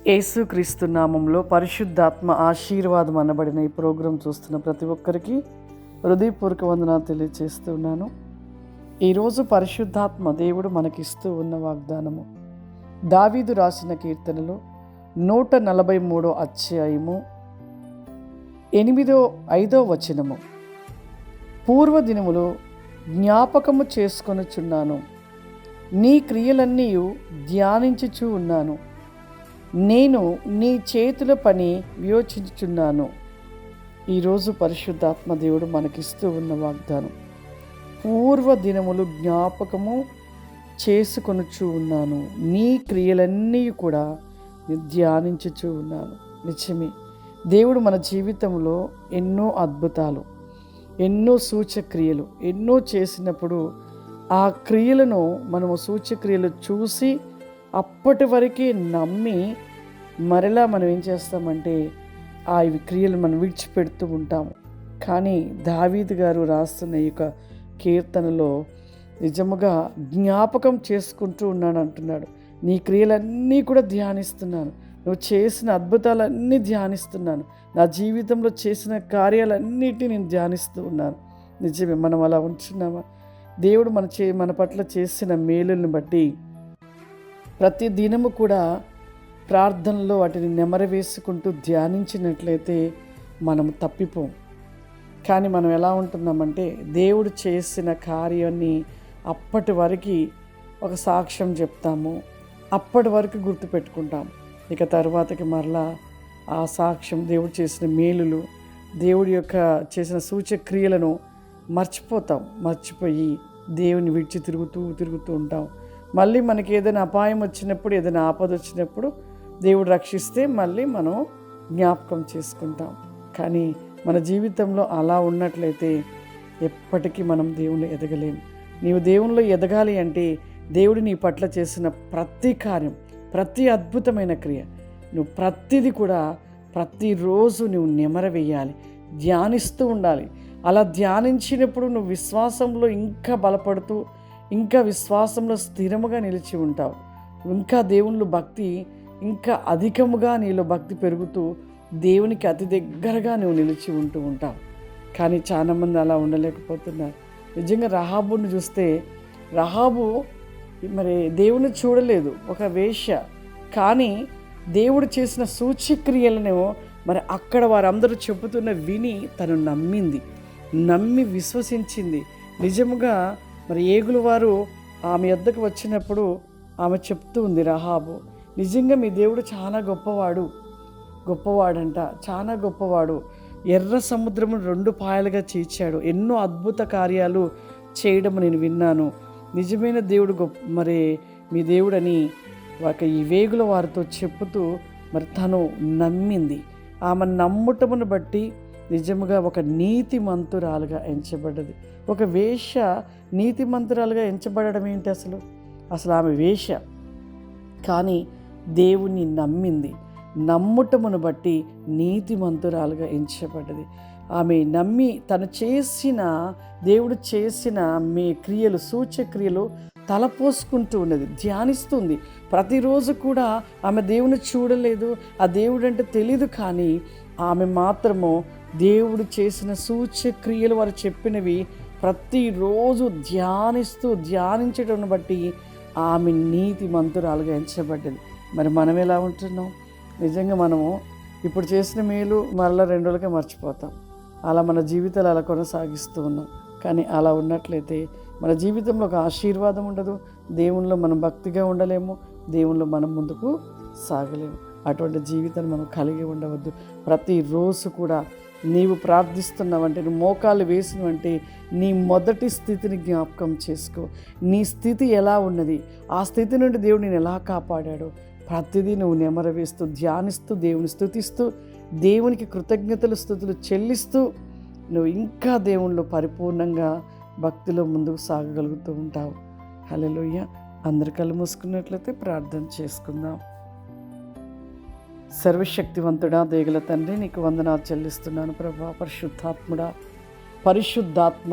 యేసుక్రీస్తు నామంలో పరిశుద్ధాత్మ ఆశీర్వాదం అనబడిన ఈ ప్రోగ్రాం చూస్తున్న ప్రతి ఒక్కరికి హృదయపూర్వక వందనాలు తెలియజేస్తున్నాను. ఈరోజు పరిశుద్ధాత్మ దేవుడు మనకిస్తూ ఉన్న వాగ్దానము దావీదు రాసిన కీర్తనలో 143 అధ్యాయము 5వ వచనము. పూర్వదినములు జ్ఞాపకము చేసుకొనుచున్నాను, నీ క్రియలన్నీ ధ్యానించుచూ ఉన్నాను. నేను నీ చేతుల పని యోచించుచున్నాను. ఈరోజు పరిశుద్ధాత్మ దేవుడు మనకిస్తూ ఉన్న వాగ్దానం, పూర్వదినములు జ్ఞాపకము చేసుకొనుచూ ఉన్నాను, నీ క్రియలన్నీ కూడా ధ్యానించుచూ ఉన్నాను. నిజమే, దేవుడు మన జీవితంలో ఎన్నో అద్భుతాలు, ఎన్నో సూచక్రియలు ఎన్నో చేసినప్పుడు ఆ క్రియలను మనము సూచక్రియలు చూసి అప్పటి వరకే నమ్మి మరలా మనం ఏం చేస్తామంటే ఆ క్రియలు మనం విడిచిపెడుతూ ఉంటాము. కానీ దావీదు గారు రాస్తున్న ఈ యొక్క కీర్తనలో నిజముగా జ్ఞాపకం చేసుకుంటూ ఉన్నాను అంటున్నాడు. నీ క్రియలన్నీ కూడా ధ్యానిస్తున్నాను, నువ్వు చేసిన అద్భుతాలన్నీ ధ్యానిస్తున్నాను, నా జీవితంలో చేసిన కార్యాలన్నిటినీ నేను ధ్యానిస్తూ ఉన్నాను. నిజమే, మనం అలా ఉంటున్నామా? దేవుడు మన పట్ల చేసిన మేలుని బట్టి ప్రతి దినము కూడా ప్రార్థనలో వాటిని నెమరవేసుకుంటూ ధ్యానించినట్లయితే మనం తప్పిపోం. కానీ మనం ఎలా ఉంటున్నామంటే దేవుడు చేసిన కార్యాన్ని అప్పటి వరకు ఒక సాక్ష్యం చెప్తాము, అప్పటి వరకు గుర్తుపెట్టుకుంటాం. ఇక తర్వాతకి మరలా ఆ సాక్ష్యం, దేవుడు చేసిన మేలులు, దేవుడి యొక్క చేసిన సూచక్రియలను మర్చిపోయి దేవుని విడిచి తిరుగుతూ ఉంటాం. మళ్ళీ మనకి ఏదైనా అపాయం వచ్చినప్పుడు, ఏదైనా ఆపద వచ్చినప్పుడు దేవుడు రక్షిస్తే మళ్ళీ మనం జ్ఞాపకం చేసుకుంటాం. కానీ మన జీవితంలో అలా ఉన్నట్లయితే ఎప్పటికీ మనం దేవుణ్ణి ఎదగలేము. నీవు దేవునిలో ఎదగాలి అంటే దేవుడు నీ పట్ల చేసిన ప్రతి కార్యం, ప్రతి అద్భుతమైన క్రియ, నువ్వు ప్రతిదీ కూడా ప్రతిరోజు నువ్వు నెమరవేయాలి, ధ్యానిస్తూ ఉండాలి. అలా ధ్యానించినప్పుడు నువ్వు విశ్వాసంలో ఇంకా బలపడుతూ, ఇంకా విశ్వాసంలో స్థిరముగా నిలిచి ఉంటావు. ఇంకా దేవునిలో భక్తి ఇంకా అధికముగా నీలో భక్తి పెరుగుతూ దేవునికి అతి దగ్గరగా నువ్వు నిలిచి ఉంటూ ఉంటావు. కానీ చాలామంది అలా ఉండలేకపోతున్నారు. నిజంగా రహాబుని చూస్తే, రహాబు మరి దేవుని చూడలేదు, ఒక వేశ్య. కానీ దేవుడు చేసిన సూచక్రియలను మరి అక్కడ వారందరూ చెబుతున్న విని తను నమ్మి విశ్వసించింది. నిజముగా మరి ఏగులు వారు ఆమె యొద్దకు వచ్చినప్పుడు ఆమె చెప్తూ ఉంది, రహాబు, నిజంగా మీ దేవుడు చాలా గొప్పవాడంట, చాలా గొప్పవాడు. ఎర్ర సముద్రము 2 పాయలుగా చీల్చాడు, ఎన్నో అద్భుత కార్యాలు చేయడం నేను విన్నాను. నిజమైన దేవుడు మరి మీ దేవుడని ఈ వేగుల వారితో చెప్పుతూ మరి తను నమ్మింది. ఆమె నమ్ముటమును బట్టి నిజముగా ఒక నీతిమంతురాలుగా ఎంచబడ్డది. ఒక వేశ్య నీతిమంతురాలుగా ఎంచబడడం ఏంటి? అసలు ఆమె వేశ్య, కానీ దేవుణ్ణి నమ్ముటమును బట్టి నీతిమంతురాలుగా ఎంచబడ్డది. ఆమె నమ్మి దేవుడు చేసిన క్రియలు, సూచక్రియలు తలపోసుకుంటూ ఉన్నది, ధ్యానిస్తుంది. ప్రతిరోజు కూడా ఆమె దేవుని చూడలేదు, ఆ దేవుడు అంటే తెలీదు. కానీ ఆమె మాత్రము దేవుడు చేసిన సూచక్రియలు, వారు చెప్పినవి ప్రతిరోజు ధ్యానించడం బట్టి ఆమె నీతిమంతురాలుగా ఎంచబడ్డది. మరి మనం ఎలా ఉంటున్నాం? నిజంగా మనము ఇప్పుడు చేసిన మేలు మరలా 2 రోజులకే మర్చిపోతాం. అలా మన జీవితాలు అలా కొనసాగిస్తూ ఉన్నాం. కానీ అలా ఉన్నట్లయితే మన జీవితంలో ఒక ఆశీర్వాదం ఉండదు, దేవునిలో మనం భక్తిగా ఉండలేము, దేవునిలో మనం ముందుకు సాగలేము. అటువంటి జీవితాన్ని మనం కలిగి ఉండవద్దు. ప్రతిరోజు కూడా నీవు ప్రార్థిస్తున్నావంటే, నువ్వు మోకాలు వేసినవంటే నీ మొదటి స్థితిని జ్ఞాపకం చేసుకో. నీ స్థితి ఎలా ఉన్నది, ఆ స్థితి నుండి దేవుడు నేను ఎలా కాపాడాడో ప్రతిదీ నువ్వు నెమరవేస్తూ, ధ్యానిస్తూ, దేవుని స్తుతిస్తూ, దేవునికి స్థుతులు చెల్లిస్తూ నువ్వు ఇంకా దేవునిలో పరిపూర్ణంగా భక్తిలో ముందుకు సాగగలుగుతూ ఉంటావు. హల్లెలూయా. అందరి కళ్ళు మూసుకున్నట్లయితే ప్రార్థన చేసుకుందాం. సర్వశక్తివంతుడా, దేగల తండ్రి, నీకు వందనాలు చెల్లిస్తున్నాను ప్రభా. పరిశుద్ధాత్మ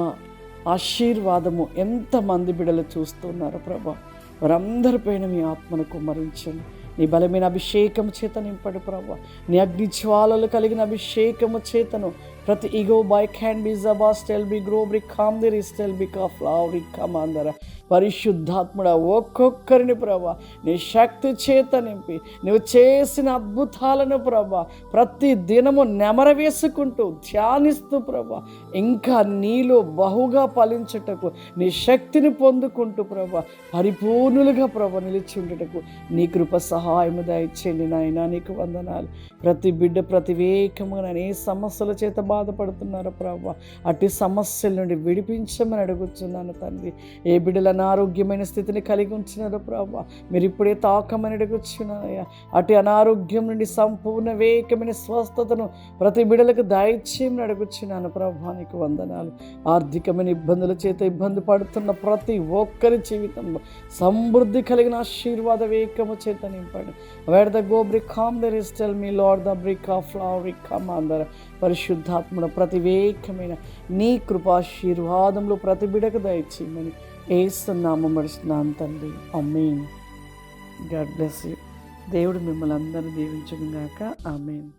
ఆశీర్వాదము ఎంతమంది బిడ్డలు చూస్తున్నారో ప్రభా, వారందరిపైన మీ ఆత్మను కుమ్మరించండి. నీ బలమైన అభిషేకము చేత నింపడు ప్రభా. నీ అగ్ని జ్వాలలు కలిగిన అభిషేకము చేతను ప్రతి ఇగో బై క్యాన్ బి జబా స్టెల్ బి గ్రో బ్రి కామ్ ది రిస్టెల్ బి కాఫ్ లావ్ కమాందర పరిశుద్ధాత్ముడ ఒక్కొక్కరిని ప్రభా నీ శక్తి చేత నింపి నువ్వు చేసిన అద్భుతాలను ప్రభా ప్రతి దినము నెమర వేసుకుంటూ ధ్యానిస్తూ ప్రభా ఇంకా నీలో బహుగా ఫలించుటకు నీ శక్తిని పొందుకుంటూ ప్రభా పరిపూర్ణులుగా ప్రభా నిలిచి ఉండుటకు నీ కృప సహాయము దయచేయండి నాయనా. నీకు వందనాలు. ప్రతి బిడ్డ ప్రతివేకముగా ఏ సమస్యల చేత బాధపడుతున్నారో ప్రభా అట్టి సమస్యల నుండి విడిపించమని అడుగుతున్నాను తండ్రి. ఏ బిడ్డల అనారోగ్యమైన స్థితిని కలిగి ఉంచినారో ప్రభా మీరు ఇప్పుడే తాకమని అడుగుచున్నానయ్యా. అటు అనారోగ్యం నుండి సంపూర్ణ వేకమైన స్వస్థతను ప్రతి బిడ్డలకు దయచేయమని అడుగుచున్నాను ప్రభా. నీకు వందనాలు. ఆర్థికమైన ఇబ్బందుల చేత ఇబ్బంది పడుతున్న ప్రతి ఒక్కరి జీవితంలో సమృద్ధి కలిగిన ఆశీర్వాద వేకము చేత నింపండి. Where the go brick come there is tell me Lord the brick of love brick come అందర పరిశుద్ధాత్మడ ప్రతివేకమైన నీ కృపాశీర్వాదంలో ప్రతి బిడకు దయచేయమని యేసు నామమున అడుగుతున్నాను తండ్రి. ఆమేన్. God bless you. దేవుడు మిమ్మల్ని అందరూ దీవించును గాక. ఆమేన్.